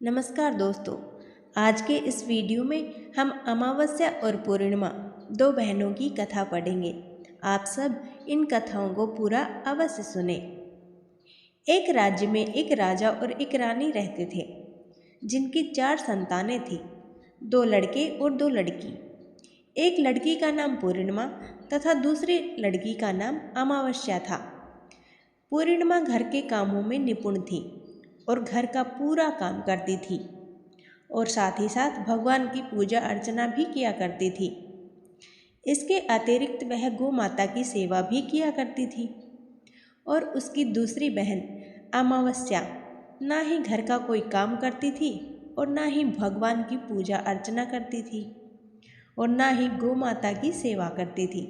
नमस्कार दोस्तों। आज के इस वीडियो में हम अमावस्या और पूर्णिमा दो बहनों की कथा पढ़ेंगे। आप सब इन कथाओं को पूरा अवश्य सुने। एक राज्य में एक राजा और एक रानी रहते थे, जिनकी 4 संतानें थीं, 2 लड़के और 2 लड़की। एक लड़की का नाम पूर्णिमा तथा दूसरी लड़की का नाम अमावस्या था। पूर्णिमा घर के कामों में निपुण थी और घर का पूरा काम करती थी और साथ ही साथ भगवान की पूजा अर्चना भी किया करती थी। इसके अतिरिक्त वह गौ माता की सेवा भी किया करती थी। और उसकी दूसरी बहन अमावस्या ना ही घर का कोई काम करती थी और ना ही भगवान की पूजा अर्चना करती थी और ना ही गौ माता की सेवा करती थी।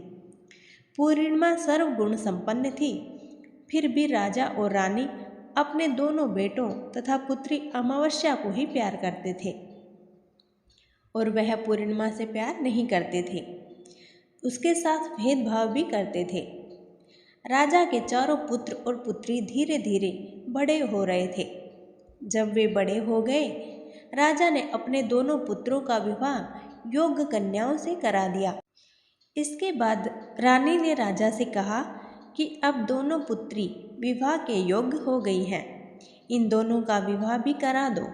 पूर्णिमा सर्वगुण संपन्न थी, फिर भी राजा और रानी अपने दोनों बेटों तथा पुत्री अमावस्या को ही प्यार करते थे और वह पूर्णिमा से प्यार नहीं करते थे। उसके साथ भेदभाव भी करते थे। राजा के चारों पुत्र और पुत्री धीरे धीरे बड़े हो रहे थे। जब वे बड़े हो गए, राजा ने अपने दोनों पुत्रों का विवाह योग्य कन्याओं से करा दिया। इसके बाद रानी ने राजा से कहा कि अब दोनों पुत्री विवाह के योग्य हो गई हैं, इन दोनों का विवाह भी करा दो।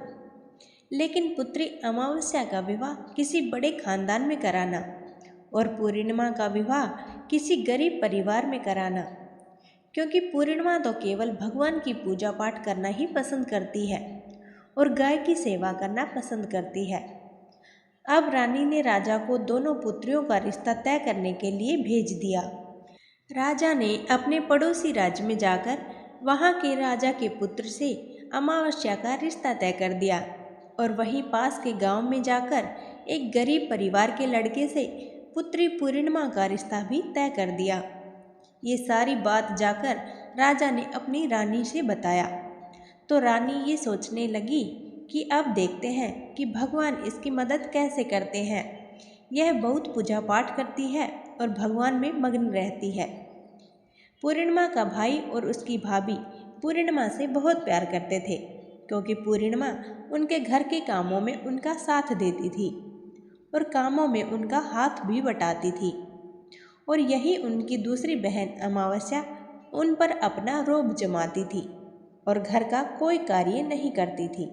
लेकिन पुत्री अमावस्या का विवाह किसी बड़े खानदान में कराना और पूर्णिमा का विवाह किसी गरीब परिवार में कराना, क्योंकि पूर्णिमा तो केवल भगवान की पूजा पाठ करना ही पसंद करती है और गाय की सेवा करना पसंद करती है। अब रानी ने राजा को दोनों पुत्रियों का रिश्ता तय करने के लिए भेज दिया। राजा ने अपने पड़ोसी राज्य में जाकर वहाँ के राजा के पुत्र से अमावस्या का रिश्ता तय कर दिया और वहीं पास के गांव में जाकर एक गरीब परिवार के लड़के से पुत्री पूर्णिमा का रिश्ता भी तय कर दिया। ये सारी बात जाकर राजा ने अपनी रानी से बताया तो रानी ये सोचने लगी कि अब देखते हैं कि भगवान इसकी मदद कैसे करते हैं। यह बहुत पूजा पाठ करती है और भगवान में मग्न रहती है। पूर्णिमा का भाई और उसकी भाभी पूर्णिमा से बहुत प्यार करते थे, क्योंकि पूर्णिमा उनके घर के कामों में उनका साथ देती थी और कामों में उनका हाथ भी बटाती थी। और यही उनकी दूसरी बहन अमावस्या उन पर अपना रोब जमाती थी और घर का कोई कार्य नहीं करती थी।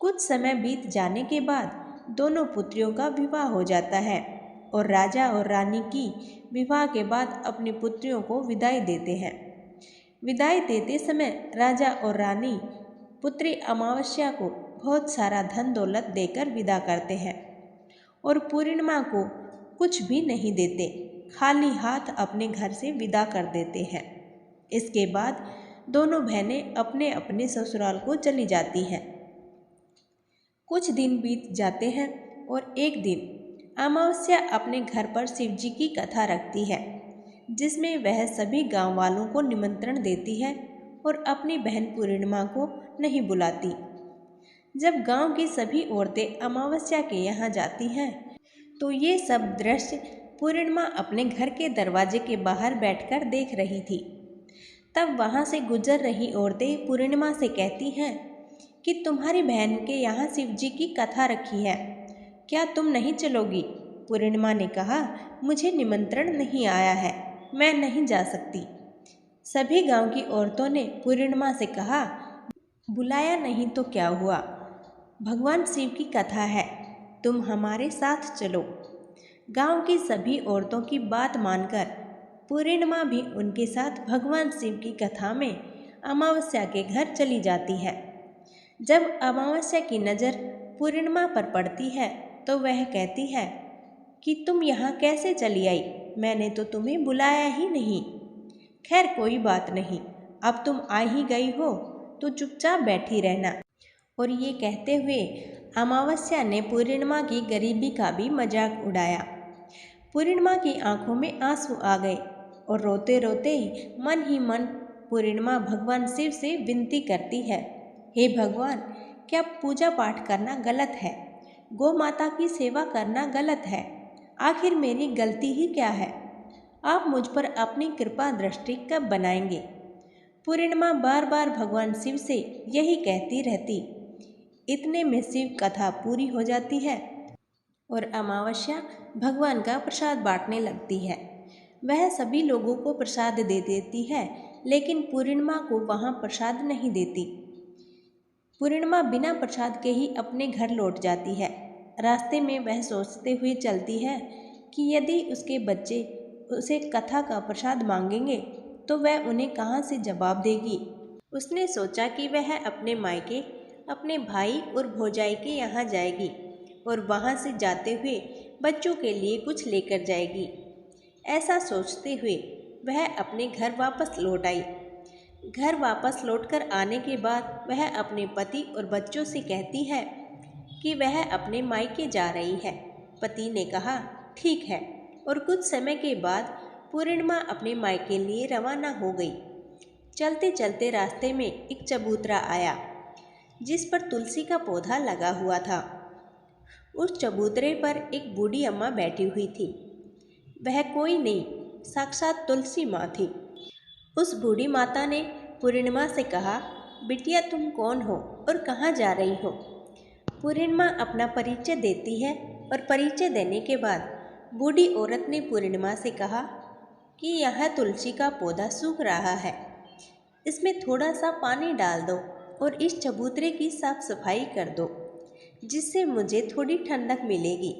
कुछ समय बीत जाने के बाद दोनों पुत्रियों का विवाह हो जाता है और राजा और रानी की विवाह के बाद अपनी पुत्रियों को विदाई देते हैं। विदाई देते समय राजा और रानी पुत्री अमावस्या को बहुत सारा धन दौलत देकर विदा करते हैं और पूर्णिमा को कुछ भी नहीं देते, खाली हाथ अपने घर से विदा कर देते हैं। इसके बाद दोनों बहनें अपने अपने ससुराल को चली जाती हैं। कुछ दिन बीत जाते हैं और एक दिन अमावस्या अपने घर पर शिव जी की कथा रखती है, जिसमें वह सभी गांव वालों को निमंत्रण देती है और अपनी बहन पूर्णिमा को नहीं बुलाती। जब गांव की सभी औरतें अमावस्या के यहाँ जाती हैं तो ये सब दृश्य पूर्णिमा अपने घर के दरवाजे के बाहर बैठकर देख रही थी। तब वहाँ से गुजर रही औरतें पूर्णिमा से कहती हैं कि तुम्हारी बहन के यहाँ शिव जी की कथा रखी है, क्या तुम नहीं चलोगी? पूर्णिमा ने कहा, मुझे निमंत्रण नहीं आया है, मैं नहीं जा सकती। सभी गांव की औरतों ने पूर्णिमा से कहा, बुलाया नहीं तो क्या हुआ, भगवान शिव की कथा है, तुम हमारे साथ चलो। गांव की सभी औरतों की बात मानकर पूर्णिमा भी उनके साथ भगवान शिव की कथा में अमावस्या के घर चली जाती है। जब अमावस्या की नज़र पूर्णिमा पर पड़ती है तो वह कहती है कि तुम यहाँ कैसे चली आई, मैंने तो तुम्हें बुलाया ही नहीं। खैर कोई बात नहीं, अब तुम आ ही गई हो तो चुपचाप बैठी रहना। और ये कहते हुए अमावस्या ने पूर्णिमा की गरीबी का भी मजाक उड़ाया। पूर्णिमा की आंखों में आंसू आ गए और रोते रोते मन ही मन पूर्णिमा भगवान शिव से विनती करती है, हे भगवान, क्या पूजा पाठ करना गलत है? गौ माता की सेवा करना गलत है? आखिर मेरी गलती ही क्या है? आप मुझ पर अपनी कृपा दृष्टि कब बनाएंगे? पूर्णिमा बार बार भगवान शिव से यही कहती रहती। इतने में शिव कथा पूरी हो जाती है और अमावस्या भगवान का प्रसाद बांटने लगती है। वह सभी लोगों को प्रसाद दे देती है, लेकिन पूर्णिमा को वहाँ प्रसाद नहीं देती। पूर्णिमा बिना प्रसाद के ही अपने घर लौट जाती है। रास्ते में वह सोचते हुए चलती है कि यदि उसके बच्चे उसे कथा का प्रसाद मांगेंगे तो वह उन्हें कहाँ से जवाब देगी। उसने सोचा कि वह अपने मायके अपने भाई और भौजाई के यहाँ जाएगी और वहाँ से जाते हुए बच्चों के लिए कुछ लेकर जाएगी। ऐसा सोचते हुए वह अपने घर वापस लौट आई। घर वापस लौटकर आने के बाद वह अपने पति और बच्चों से कहती है कि वह अपने मायके जा रही है। पति ने कहा ठीक है, और कुछ समय के बाद पूर्णिमा अपने मायके लिए रवाना हो गई। चलते चलते रास्ते में एक चबूतरा आया जिस पर तुलसी का पौधा लगा हुआ था। उस चबूतरे पर एक बूढ़ी अम्मा बैठी हुई थी। वह कोई नहीं, साक्षात तुलसी माँ थी। उस बूढ़ी माता ने पूर्णिमा से कहा, बिटिया तुम कौन हो और कहाँ जा रही हो। पूर्णिमा अपना परिचय देती है और परिचय देने के बाद बूढ़ी औरत ने पूर्णिमा से कहा कि यह तुलसी का पौधा सूख रहा है, इसमें थोड़ा सा पानी डाल दो और इस चबूतरे की साफ सफाई कर दो, जिससे मुझे थोड़ी ठंडक मिलेगी।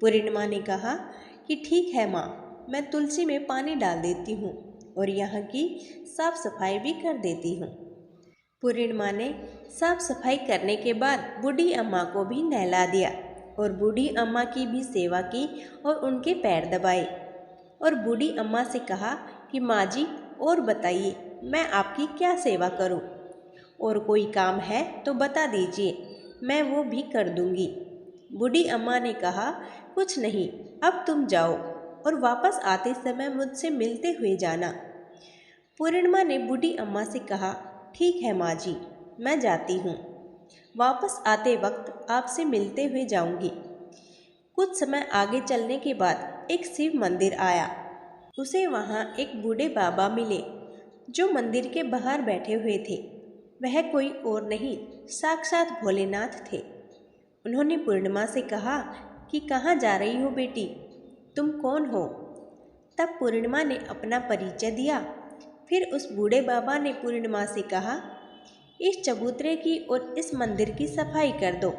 पूर्णिमा ने कहा कि ठीक है माँ, मैं तुलसी में पानी डाल देती हूँ और यहाँ की साफ सफाई भी कर देती हूँ। पूर्णिमा ने साफ सफाई करने के बाद बूढ़ी अम्मा को भी नहला दिया और बूढ़ी अम्मा की भी सेवा की और उनके पैर दबाए और बूढ़ी अम्मा से कहा कि माँ जी और बताइए, मैं आपकी क्या सेवा करूँ, और कोई काम है तो बता दीजिए, मैं वो भी कर दूँगी। बूढ़ी अम्मा ने कहा कुछ नहीं, अब तुम जाओ और वापस आते समय मुझसे मिलते हुए जाना। पूर्णिमा ने बूढ़ी अम्मा से कहा ठीक है माँ जी, मैं जाती हूँ, वापस आते वक्त आपसे मिलते हुए जाऊँगी। कुछ समय आगे चलने के बाद एक शिव मंदिर आया। उसे वहाँ एक बूढ़े बाबा मिले जो मंदिर के बाहर बैठे हुए थे। वह कोई और नहीं, साक्षात भोलेनाथ थे। उन्होंने पूर्णिमा से कहा कि कहाँ जा रही हो बेटी, तुम कौन हो। तब पूर्णिमा ने अपना परिचय दिया। फिर उस बूढ़े बाबा ने पूर्णिमा से कहा इस चबूतरे की और इस मंदिर की सफाई कर दो।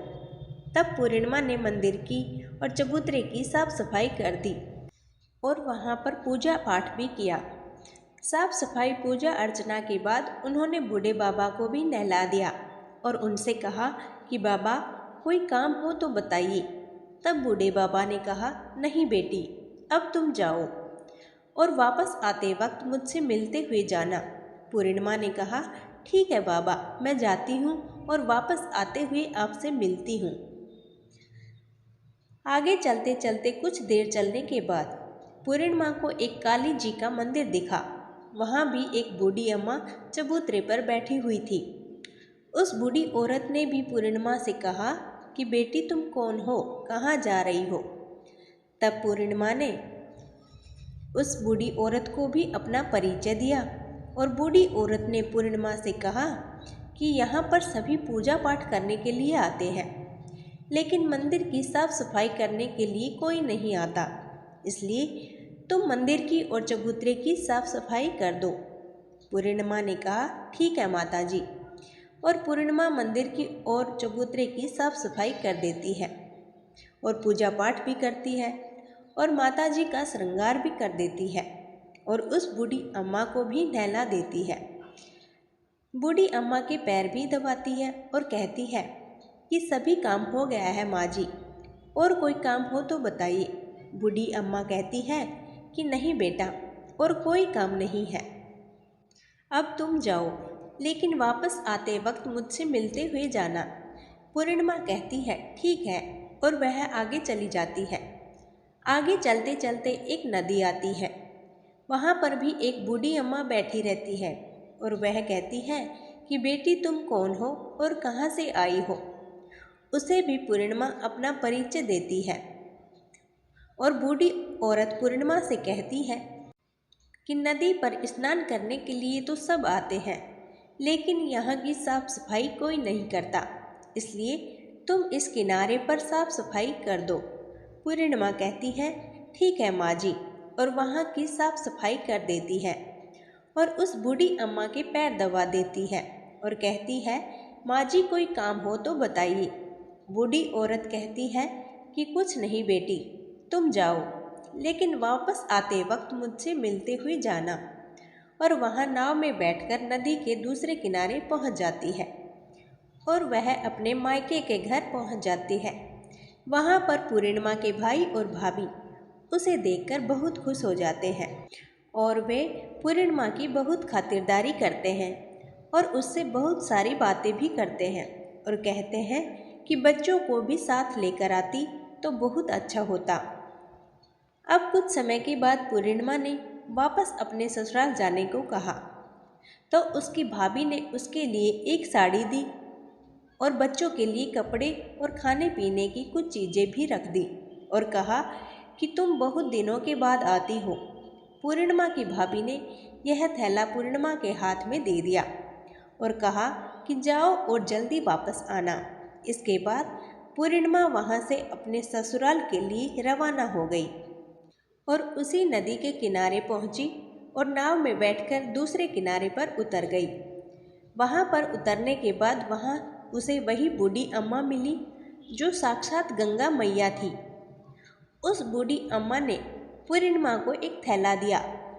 तब पूर्णिमा ने मंदिर की और चबूतरे की साफ सफाई कर दी और वहाँ पर पूजा पाठ भी किया। साफ सफाई पूजा अर्चना के बाद उन्होंने बूढ़े बाबा को भी नहला दिया और उनसे कहा कि बाबा कोई काम हो तो बताइए। तब बूढ़े बाबा ने कहा नहीं बेटी, अब तुम जाओ और वापस आते वक्त मुझसे मिलते हुए जाना। पूर्णिमा ने कहा ठीक है बाबा, मैं जाती हूँ और वापस आते हुए आपसे मिलती हूँ। आगे चलते चलते कुछ देर चलने के बाद पूर्णिमा को एक काली जी का मंदिर दिखा। वहाँ भी एक बूढ़ी अम्मा चबूतरे पर बैठी हुई थी। उस बूढ़ी औरत ने भी पूर्णिमा से कहा कि बेटी तुम कौन हो, कहाँ जा रही हो। तब पूर्णिमा ने उस बूढ़ी औरत को भी अपना परिचय दिया और बूढ़ी औरत ने पूर्णिमा से कहा कि यहाँ पर सभी पूजा पाठ करने के लिए आते हैं, लेकिन मंदिर की साफ सफाई करने के लिए कोई नहीं आता, इसलिए तुम मंदिर की और चबूतरे की साफ सफाई कर दो। पूर्णिमा ने कहा ठीक है माता जी, और पूर्णिमा मंदिर की और चबूतरे की साफ सफाई कर देती है और पूजा पाठ भी करती है और माता जी का श्रृंगार भी कर देती है और उस बूढ़ी अम्मा को भी नहला देती है। बूढ़ी अम्मा के पैर भी दबाती है और कहती है कि सभी काम हो गया है माँ जी, और कोई काम हो तो बताइए। बूढ़ी अम्मा कहती है कि नहीं बेटा, और कोई काम नहीं है, अब तुम जाओ, लेकिन वापस आते वक्त मुझसे मिलते हुए जाना। पूर्णिमा कहती है ठीक है, और वह आगे चली जाती है। आगे चलते चलते एक नदी आती है। वहाँ पर भी एक बूढ़ी अम्मा बैठी रहती है और वह कहती है कि बेटी तुम कौन हो और कहाँ से आई हो। उसे भी पूर्णिमा अपना परिचय देती है और बूढ़ी औरत पूर्णिमा से कहती है कि नदी पर स्नान करने के लिए तो सब आते हैं, लेकिन यहाँ की साफ सफाई कोई नहीं करता, इसलिए तुम इस किनारे पर साफ सफाई कर दो। पूर्णिमा कहती है ठीक है माँ जी, और वहाँ की साफ सफाई कर देती है और उस बूढ़ी अम्मा के पैर दबा देती है और कहती है माँ जी कोई काम हो तो बताइए। बूढ़ी औरत कहती है कि कुछ नहीं बेटी, तुम जाओ, लेकिन वापस आते वक्त मुझसे मिलते हुए जाना। और वहाँ नाव में बैठकर नदी के दूसरे किनारे पहुँच जाती है और वह अपने मायके के घर पहुँच जाती है। वहाँ पर पूर्णिमा के भाई और भाभी उसे देखकर बहुत खुश हो जाते हैं और वे पूर्णिमा की बहुत खातिरदारी करते हैं और उससे बहुत सारी बातें भी करते हैं और कहते हैं कि बच्चों को भी साथ लेकर आती तो बहुत अच्छा होता। अब कुछ समय के बाद पूर्णिमा ने वापस अपने ससुराल जाने को कहा तो उसकी भाभी ने उसके लिए एक साड़ी दी और बच्चों के लिए कपड़े और खाने पीने की कुछ चीज़ें भी रख दी और कहा कि तुम बहुत दिनों के बाद आती हो। पूर्णिमा की भाभी ने यह थैला पूर्णिमा के हाथ में दे दिया और कहा कि जाओ और जल्दी वापस आना। इसके बाद पूर्णिमा वहाँ से अपने ससुराल के लिए रवाना हो गई और उसी नदी के किनारे पहुँची और नाव में बैठकर दूसरे किनारे पर उतर गई। वहाँ पर उतरने के बाद वहाँ उसे वही बूढ़ी अम्मा मिली जो साक्षात गंगा मैया थी। उस बूढ़ी अम्मा ने पूर्णिमा को एक थैला दिया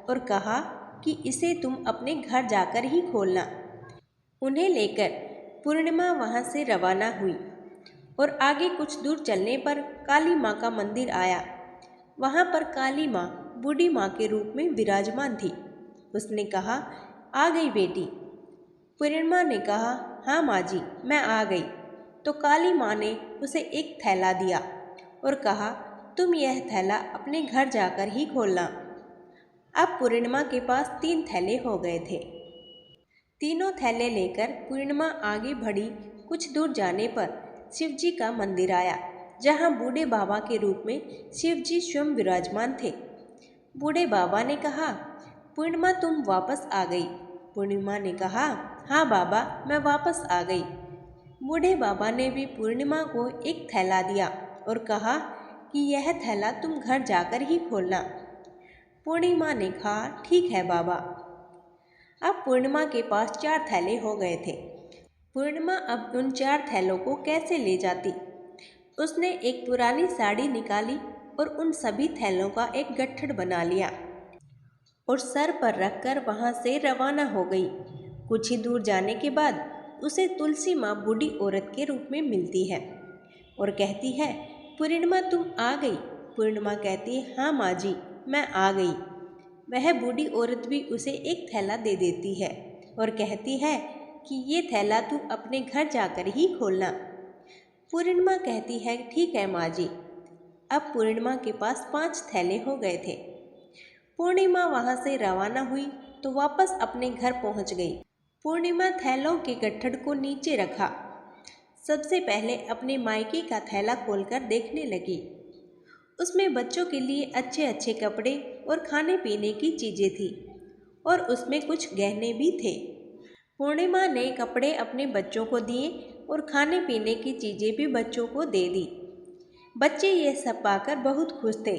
और कहा कि इसे तुम अपने घर जाकर ही खोलना। उन्हें लेकर पूर्णिमा वहाँ से रवाना हुई और आगे कुछ दूर चलने पर काली माँ का मंदिर आया। वहाँ पर काली माँ बूढ़ी माँ के रूप में विराजमान थी। उसने कहा आ गई बेटी। पूर्णिमा ने कहा हाँ माँ जी मैं आ गई। तो काली माँ ने उसे एक थैला दिया और कहा तुम यह थैला अपने घर जाकर ही खोलना। अब पूर्णिमा के पास 3 थैले हो गए थे। तीनों थैले लेकर पूर्णिमा आगे बढ़ी। कुछ दूर जाने पर शिवजी का मंदिर आया जहाँ बूढ़े बाबा के रूप में शिवजी स्वयं विराजमान थे। बूढ़े बाबा ने कहा पूर्णिमा तुम वापस आ गई। पूर्णिमा ने कहा हाँ बाबा मैं वापस आ गई। बूढ़े बाबा ने भी पूर्णिमा को एक थैला दिया और कहा कि यह थैला तुम घर जाकर ही खोलना। पूर्णिमा ने कहा ठीक है बाबा। अब पूर्णिमा के पास 4 थैले हो गए थे। पूर्णिमा अब उन 4 थैलों को कैसे ले जाती। उसने एक पुरानी साड़ी निकाली और उन सभी थैलों का एक गट्ठड़ बना लिया और सर पर रखकर वहाँ से रवाना हो गई। कुछ ही दूर जाने के बाद उसे तुलसी माँ बूढ़ी औरत के रूप में मिलती है और कहती है पूर्णिमा तुम आ गई। पूर्णिमा कहती है हाँ माँ जी मैं आ गई। वह बूढ़ी औरत भी उसे एक थैला दे देती है और कहती है कि ये थैला तू अपने घर जाकर ही खोलना। पूर्णिमा कहती है ठीक है माँ जी। अब पूर्णिमा के पास 5 थैले हो गए थे। पूर्णिमा वहाँ से रवाना हुई तो वापस अपने घर पहुँच गई। पूर्णिमा थैलों के गट्ठड़ को नीचे रखा। सबसे पहले अपने मायके का थैला खोलकर देखने लगी। उसमें बच्चों के लिए अच्छे अच्छे कपड़े और खाने पीने की चीज़ें थी और उसमें कुछ गहने भी थे। पूर्णिमा ने कपड़े अपने बच्चों को दिए और खाने पीने की चीज़ें भी बच्चों को दे दी। बच्चे ये सब पाकर बहुत खुश थे।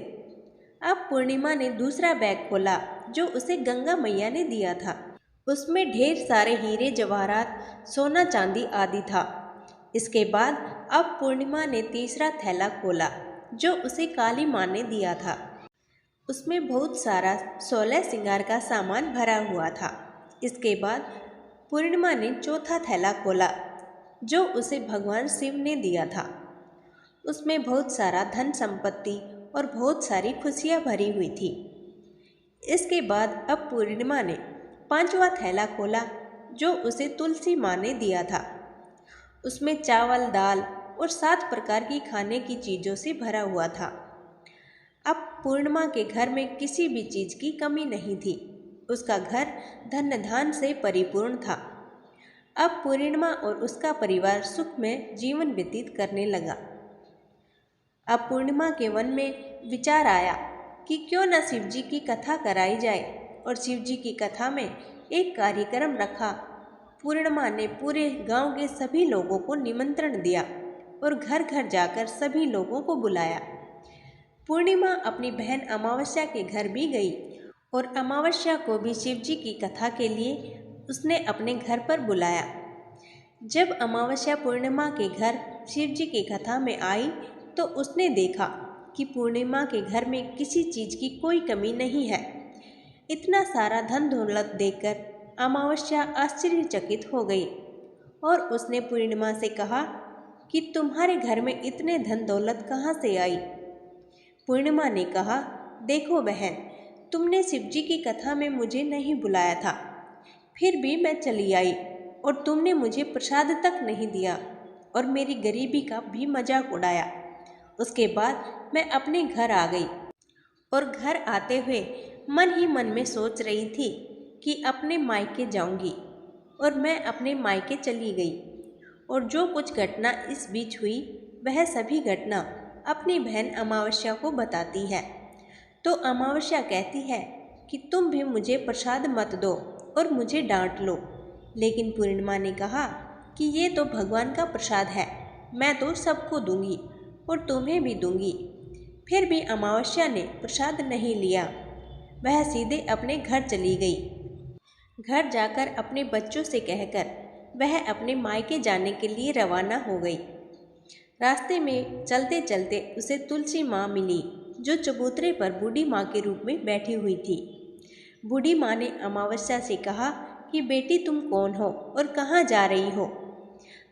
अब पूर्णिमा ने दूसरा बैग खोला जो उसे गंगा मैया ने दिया था। उसमें ढेर सारे हीरे जवाहरात सोना चांदी आदि था। इसके बाद अब पूर्णिमा ने तीसरा थैला खोला जो उसे काली माँ ने दिया था। उसमें बहुत सारा 16 श्रृंगार का सामान भरा हुआ था। इसके बाद पूर्णिमा ने चौथा थैला खोला जो उसे भगवान शिव ने दिया था। उसमें बहुत सारा धन संपत्ति और बहुत सारी खुशियाँ भरी हुई थी। इसके बाद अब पूर्णिमा ने 5वां थैला खोला जो उसे तुलसी माँ ने दिया था। उसमें चावल दाल और 7 प्रकार की खाने की चीज़ों से भरा हुआ था। अब पूर्णिमा के घर में किसी भी चीज़ की कमी नहीं थी। उसका घर धन धान से परिपूर्ण था। अब पूर्णिमा और उसका परिवार सुख में जीवन व्यतीत करने लगा। अब पूर्णिमा के मन में विचार आया कि क्यों न शिव जी की कथा कराई जाए और शिव जी की कथा में एक कार्यक्रम रखा पूर्णिमा ने पूरे गांव के सभी लोगों को निमंत्रण दिया और घर घर जाकर सभी लोगों को बुलाया। पूर्णिमा अपनी बहन अमावस्या के घर भी गई और अमावस्या को भी शिव जी की कथा के लिए उसने अपने घर पर बुलाया। जब अमावस्या पूर्णिमा के घर शिव जी की कथा में आई तो उसने देखा कि पूर्णिमा के घर में किसी चीज़ की कोई कमी नहीं है। इतना सारा धन दौलत देखकर अमावस्या आश्चर्यचकित हो गई और उसने पूर्णिमा से कहा कि तुम्हारे घर में इतने धन दौलत कहाँ से आई। पूर्णिमा ने कहा, देखो बहन, तुमने शिव जी की कथा में मुझे नहीं बुलाया था, फिर भी मैं चली आई और तुमने मुझे प्रसाद तक नहीं दिया और मेरी गरीबी का भी मजाक उड़ाया। उसके बाद मैं अपने घर आ गई और घर आते हुए मन ही मन में सोच रही थी कि अपने मायके जाऊंगी और मैं अपने मायके चली गई और जो कुछ घटना इस बीच हुई वह सभी घटना अपनी बहन अमावस्या को बताती है। तो अमावस्या कहती है कि तुम भी मुझे प्रसाद मत दो और मुझे डांट लो, लेकिन पूर्णिमा ने कहा कि ये तो भगवान का प्रसाद है, मैं तो सबको दूंगी और तुम्हें भी दूंगी। फिर भी अमावस्या ने प्रसाद नहीं लिया, वह सीधे अपने घर चली गई। घर जाकर अपने बच्चों से कहकर वह अपने मायके जाने के लिए रवाना हो गई। रास्ते में चलते चलते उसे तुलसी माँ मिली, जो चबूतरे पर बूढ़ी माँ के रूप में बैठी हुई थी। बूढ़ी माँ ने अमावस्या से कहा कि बेटी तुम कौन हो और कहाँ जा रही हो।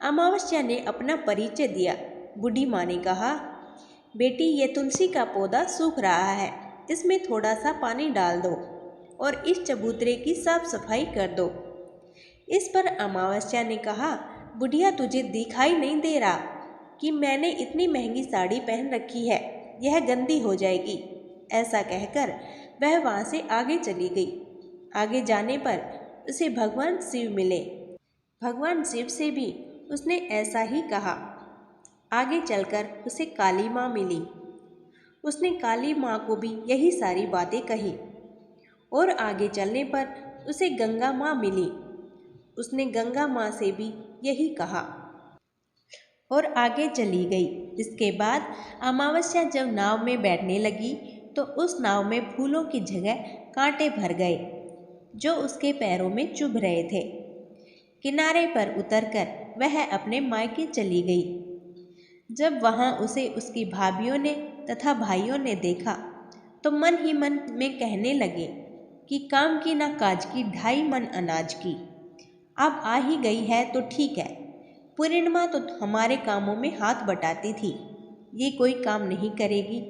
अमावस्या ने अपना परिचय दिया। बूढ़ी माँ ने कहा, बेटी ये तुलसी का पौधा सूख रहा है, इसमें थोड़ा सा पानी डाल दो और इस चबूतरे की साफ सफाई कर दो। इस पर अमावस्या ने कहा, बुढ़िया तुझे दिखाई नहीं दे रहा कि मैंने इतनी महंगी साड़ी पहन रखी है, यह गंदी हो जाएगी। ऐसा कहकर वह वहाँ से आगे चली गई। आगे जाने पर उसे भगवान शिव मिले। भगवान शिव से भी उसने ऐसा ही कहा। आगे चलकर उसे काली माँ मिली। उसने काली माँ को भी यही सारी बातें कही और आगे चलने पर उसे गंगा माँ मिली। उसने गंगा माँ से भी यही कहा और आगे चली गई। इसके बाद अमावस्या जब नाव में बैठने लगी तो उस नाव में फूलों की जगह कांटे भर गए, जो उसके पैरों में चुभ रहे थे। किनारे पर उतरकर वह अपने मायके चली गई। जब वहाँ उसे उसकी भाभियों ने तथा भाइयों ने देखा तो मन ही मन में कहने लगे कि काम की ना काज की, 2.5 मन अनाज की। अब आ ही गई है तो ठीक है, पूर्णिमा तो हमारे कामों में हाथ बटाती थी, ये कोई काम नहीं करेगी।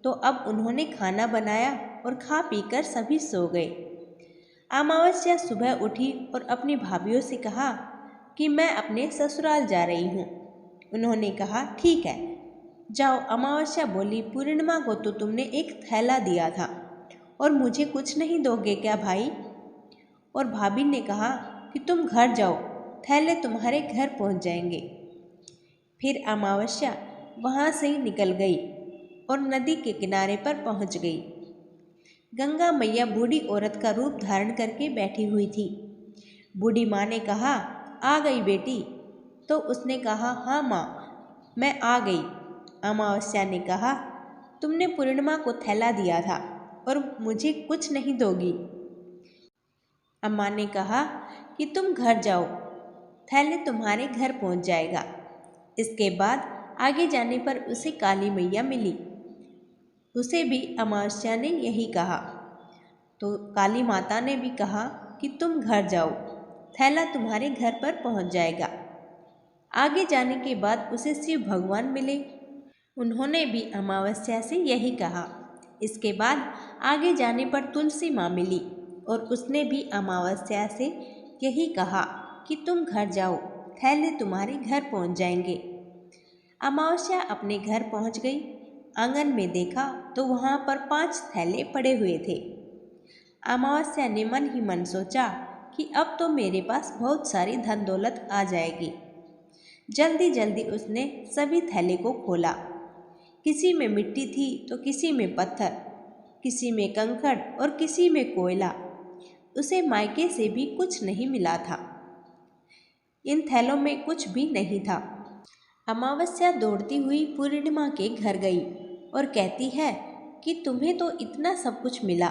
तो अब उन्होंने खाना बनाया और खा पीकर सभी सो गए। अमावस्या सुबह उठी और अपनी भाभियों से कहा कि मैं अपने ससुराल जा रही हूँ। उन्होंने कहा, ठीक है जाओ। अमावस्या बोली, पूर्णिमा को तो तुमने एक थैला दिया था और मुझे कुछ नहीं दोगे क्या भाई? और भाभी ने कहा कि तुम घर जाओ, थैले तुम्हारे घर पहुंच जाएंगे। फिर अमावस्या वहां से ही निकल गई और नदी के किनारे पर पहुंच गई। गंगा मैया बूढ़ी औरत का रूप धारण करके बैठी हुई थी। बूढ़ी माँ ने कहा, आ गई बेटी? तो उसने कहा, हाँ माँ, मैं आ गई। अमावस्या ने कहा, तुमने पूर्णिमा को थैला दिया था और मुझे कुछ नहीं दोगी। अम्मा ने कहा कि तुम घर जाओ, थैले तुम्हारे घर पहुंच जाएगा। इसके बाद आगे जाने पर उसे काली मैया मिली। उसे भी अमावस्या ने यही कहा। तो काली माता ने भी कहा कि तुम घर जाओ, थैला तुम्हारे घर पर पहुंच जाएगा। आगे जाने के बाद उसे शिव भगवान मिले। उन्होंने भी अमावस्या से यही कहा। इसके बाद आगे जाने पर तुलसी माँ मिली और उसने भी अमावस्या से यही कहा कि तुम घर जाओ, थैले तुम्हारे घर पहुंच जाएंगे। अमावस्या अपने घर पहुंच गई। आंगन में देखा तो वहां पर 5 थैले पड़े हुए थे। अमावस्या ने मन ही मन सोचा कि अब तो मेरे पास बहुत सारी धन दौलत आ जाएगी। जल्दी जल्दी उसने सभी थैले को खोला। किसी में मिट्टी थी तो किसी में पत्थर, किसी में कंकड़ और किसी में कोयला। उसे मायके से भी कुछ नहीं मिला था। इन थैलों में कुछ भी नहीं था। अमावस्या दौड़ती हुई पूर्णिमा के घर गई और कहती है कि तुम्हें तो इतना सब कुछ मिला,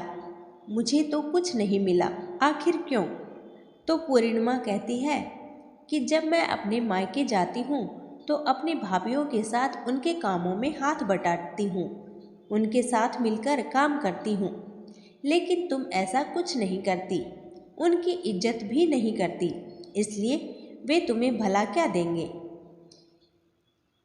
मुझे तो कुछ नहीं मिला, आखिर क्यों? तो पूर्णिमा कहती है कि जब मैं अपने मायके जाती हूँ तो अपनी भाभीयों के साथ उनके कामों में हाथ बटाती हूँ, उनके साथ मिलकर काम करती हूँ, लेकिन तुम ऐसा कुछ नहीं करती, उनकी इज्जत भी नहीं करती, इसलिए वे तुम्हें भला क्या देंगे।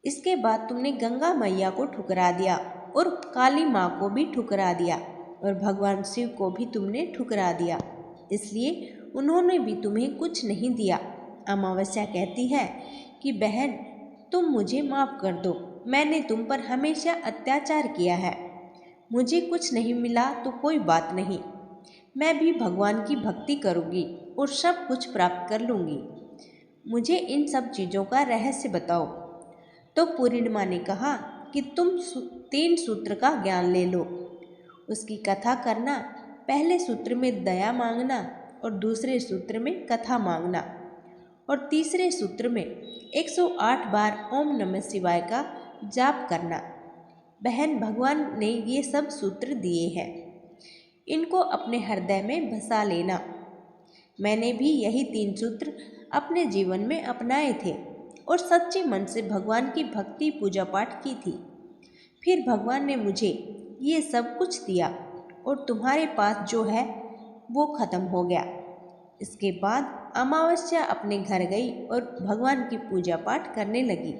इसके बाद तुमने गंगा मैया को ठुकरा दिया और काली माँ को भी ठुकरा दिया और भगवान शिव को भी तुमने ठुकरा दिया, इसलिए उन्होंने भी तुम्हें कुछ नहीं दिया। अमावस्या कहती है कि बहन तुम मुझे माफ़ कर दो, मैंने तुम पर हमेशा अत्याचार किया है, मुझे कुछ नहीं मिला तो कोई बात नहीं, मैं भी भगवान की भक्ति करूँगी और सब कुछ प्राप्त कर लूँगी, मुझे इन सब चीज़ों का रहस्य बताओ। तो पूर्णिमा ने कहा कि तुम 3 सूत्र का ज्ञान ले लो, उसकी कथा करना, पहले सूत्र में दया मांगना और दूसरे सूत्र में कथा मांगना और तीसरे सूत्र में 108 बार ओम नमः शिवाय का जाप करना। बहन भगवान ने ये सब सूत्र दिए हैं, इनको अपने हृदय में बसा लेना। मैंने भी यही 3 सूत्र अपने जीवन में अपनाए थे और सच्चे मन से भगवान की भक्ति पूजा पाठ की थी। फिर भगवान ने मुझे ये सब कुछ दिया और तुम्हारे पास जो है वो खत्म हो गया। इसके बाद अमावस्या अपने घर गई और भगवान की पूजा पाठ करने लगी।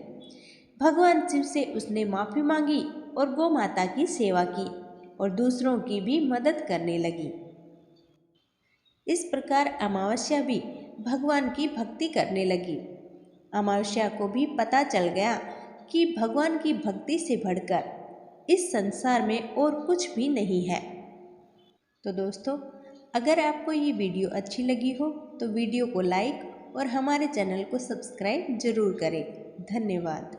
भगवान शिव से उसने माफ़ी मांगी और गौ माता की सेवा की और दूसरों की भी मदद करने लगी। इस प्रकार अमावस्या भी भगवान की भक्ति करने लगी। अमावस्या को भी पता चल गया कि भगवान की भक्ति से बढ़कर इस संसार में और कुछ भी नहीं है। तो दोस्तों, अगर आपको ये वीडियो अच्छी लगी हो तो वीडियो को लाइक और हमारे चैनल को सब्सक्राइब जरूर करें। धन्यवाद।